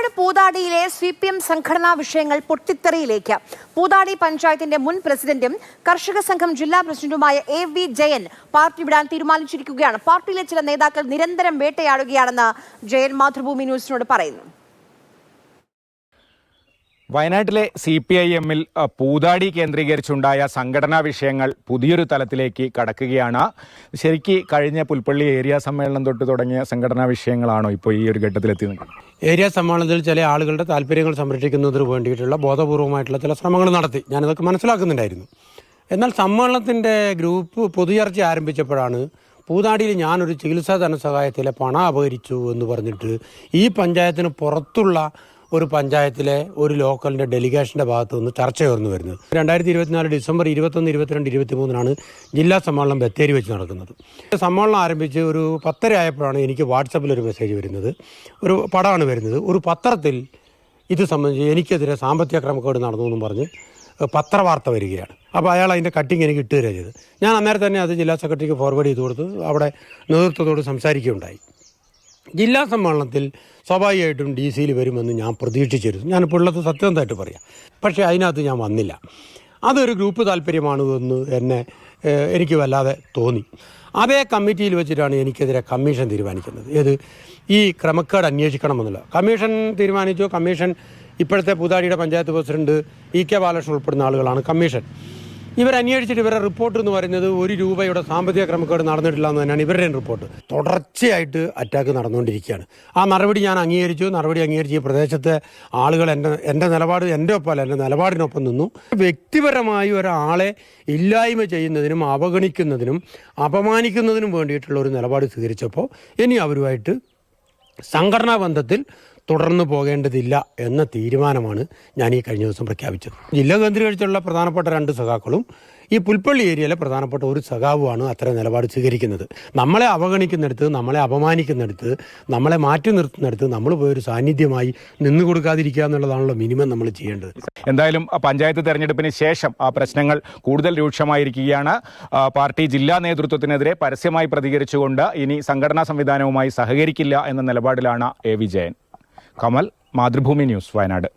Wayanad പൂതാടിയിലെ CPM സംഘടനാ വിഷയങ്ങൾ പൊട്ടിത്തെറിയിലേക്ക്. പൂതാടി പഞ്ചായത്തിന്റെ മുൻ പ്രസിഡന്റും കർഷക സംഘം ജില്ലാ പ്രസിഡന്റുമായ AV ജയൻ പാർട്ടി വിടാൻ തീരുമാനിച്ചിരിക്കുകയാണ്. പാർട്ടിയിലെ ചില നേതാക്കൾ നിരന്തരം വേട്ടയാടുകയാണെന്ന് ജയൻ മാതൃഭൂമി ന്യൂസിനോട് പറയുന്നു. വയനാട്ടിലെ CPIM-ൽ പൂതാടി കേന്ദ്രീകരിച്ചുണ്ടായ സംഘടനാ വിഷയങ്ങൾ പുതിയൊരു തലത്തിലേക്ക് കടക്കുകയാണ്. ശരിക്ക് കഴിഞ്ഞ പുൽപ്പള്ളി ഏരിയ സമ്മേളനം തൊട്ട് തുടങ്ങിയ സംഘടനാ വിഷയങ്ങളാണോ ഇപ്പോൾ ഈ ഒരു ഘട്ടത്തിലെത്തി നിൽക്കുന്നത്? ഏരിയ സമ്മേളനത്തിൽ ചില ആളുകളുടെ താല്പര്യങ്ങൾ സംരക്ഷിക്കുന്നതിന് വേണ്ടിയിട്ടുള്ള ബോധപൂർവമായിട്ടുള്ള ചില ശ്രമങ്ങൾ നടത്തി. ഞാനതൊക്കെ മനസ്സിലാക്കുന്നുണ്ടായിരുന്നു. എന്നാൽ സമ്മേളനത്തിൻ്റെ ഗ്രൂപ്പ് പൊതുചർച്ച ആരംഭിച്ചപ്പോഴാണ് പൂതാടിയിൽ ഞാനൊരു ചികിത്സാ ധനസഹായത്തിലെ പണം അപഹരിച്ചു എന്ന് പറഞ്ഞിട്ട് ഈ പഞ്ചായത്തിന് പുറത്തുള്ള ഒരു പഞ്ചായത്തിലെ ഒരു ലോക്കലിൻ്റെ ഡെലിഗേഷൻ്റെ ഭാഗത്തു നിന്ന് ചർച്ച ഉയർന്നു വരുന്നത്. 2024 ഡിസംബർ 21, 22, 23 ജില്ലാ സമ്മേളനം ബത്തേരി വെച്ച് നടക്കുന്നത്. സമ്മേളനം ആരംഭിച്ച് ഒരു 10:30 ആയപ്പോഴാണ് എനിക്ക് വാട്സപ്പിൽ ഒരു മെസ്സേജ് വരുന്നത്. ഒരു പടമാണ് വരുന്നത്. ഒരു പത്രത്തിൽ ഇത് സംബന്ധിച്ച് എനിക്കെതിരെ സാമ്പത്തിക ക്രമക്കേട് നടന്നു എന്നും പറഞ്ഞ് പത്രവാർത്ത വരികയാണ്. അപ്പോൾ അയാൾ അതിൻ്റെ കട്ടിങ് എനിക്ക് ഇട്ട് തരിക ചെയ്ത്. ഞാൻ അന്നേരം തന്നെ അത് ജില്ലാ സെക്രട്ടറിക്ക് ഫോർവേഡ് ചെയ്ത് കൊടുത്ത് അവിടെ നേതൃത്വത്തോട് സംസാരിക്കുകയുണ്ടായി. ജില്ലാ സമ്മേളനത്തിൽ സ്വാഭാവികമായിട്ടും DC-യിൽ വരുമെന്ന് ഞാൻ പ്രതീക്ഷിച്ചിരുന്നു. ഞാനിപ്പോൾ ഉള്ളത് സത്യസന്ധമായിട്ട് പറയാം. പക്ഷേ അതിനകത്ത് ഞാൻ വന്നില്ല. അതൊരു ഗ്രൂപ്പ് താല്പര്യമാണ് എന്ന് എനിക്ക് വല്ലാതെ തോന്നി. അതേ കമ്മിറ്റിയിൽ വെച്ചിട്ടാണ് എനിക്കെതിരെ കമ്മീഷൻ തീരുമാനിക്കുന്നത്. ഈ ക്രമക്കേട് അന്വേഷിക്കണമെന്നുള്ള കമ്മീഷൻ തീരുമാനിച്ചു. കമ്മീഷൻ ഇപ്പോഴത്തെ പൂതാടിയുടെ പഞ്ചായത്ത് പ്രസിഡന്റ് EK ബാലകൃഷ്ണൻ ഉൾപ്പെടുന്ന ആളുകളാണ് കമ്മീഷൻ. ഇവരന്വേഷിച്ചിട്ട് ഇവരുടെ റിപ്പോർട്ട് എന്ന് പറയുന്നത് 1 രൂപയുടെ സാമ്പത്തിക ക്രമക്കേട് നടന്നിട്ടില്ല എന്ന് തന്നെയാണ് ഇവരുടെയും റിപ്പോർട്ട്. തുടർച്ചയായിട്ട് അറ്റാക്ക് നടന്നുകൊണ്ടിരിക്കുകയാണ്. ആ നടപടി ഞാൻ അംഗീകരിച്ച് ഈ പ്രദേശത്തെ ആളുകൾ എൻ്റെ നിലപാട് എൻ്റെ ഒപ്പമല്ല, എൻ്റെ നിലപാടിനൊപ്പം നിന്നു. വ്യക്തിപരമായി ഒരാളെ ഇല്ലായ്മ ചെയ്യുന്നതിനും അവഗണിക്കുന്നതിനും അപമാനിക്കുന്നതിനും വേണ്ടിയിട്ടുള്ള ഒരു നിലപാട് സ്വീകരിച്ചപ്പോൾ ഇനി അവരുമായിട്ട് സംഘടനാ ബന്ധത്തിൽ തുടർന്നു പോകേണ്ടതില്ല എന്ന തീരുമാനമാണ് ഞാൻ ഈ കഴിഞ്ഞ ദിവസം പ്രഖ്യാപിച്ചത്. ജില്ല കേന്ദ്രീകരിച്ചുള്ള പ്രധാനപ്പെട്ട 2 സഖാക്കളും ഈ പുൽപ്പള്ളി ഏരിയയിലെ പ്രധാനപ്പെട്ട ഒരു സഖാവുമാണ് അത്തരം നിലപാട് സ്വീകരിക്കുന്നത്. നമ്മളെ അവഗണിക്കുന്നിടത്ത്, നമ്മളെ അപമാനിക്കുന്നിടത്ത്, നമ്മളെ മാറ്റി നിർത്തുന്നിടത്ത് നമ്മൾ പോയൊരു സാന്നിധ്യമായി നിന്നു കൊടുക്കാതിരിക്കുക എന്നുള്ളതാണല്ലോ മിനിമം നമ്മൾ ചെയ്യേണ്ടത്. എന്തായാലും പഞ്ചായത്ത് തെരഞ്ഞെടുപ്പിന് ശേഷം ആ പ്രശ്നങ്ങൾ കൂടുതൽ രൂക്ഷമായിരിക്കുകയാണ്. പാർട്ടി ജില്ലാ നേതൃത്വത്തിനെതിരെ പരസ്യമായി പ്രതികരിച്ചുകൊണ്ട് ഇനി സംഘടനാ സംവിധാനവുമായി സഹകരിക്കില്ല എന്ന നിലപാടിലാണ് AV ജയൻ. കമൽ, മാതൃഭൂമി ന്യൂസ്, വയനാട്.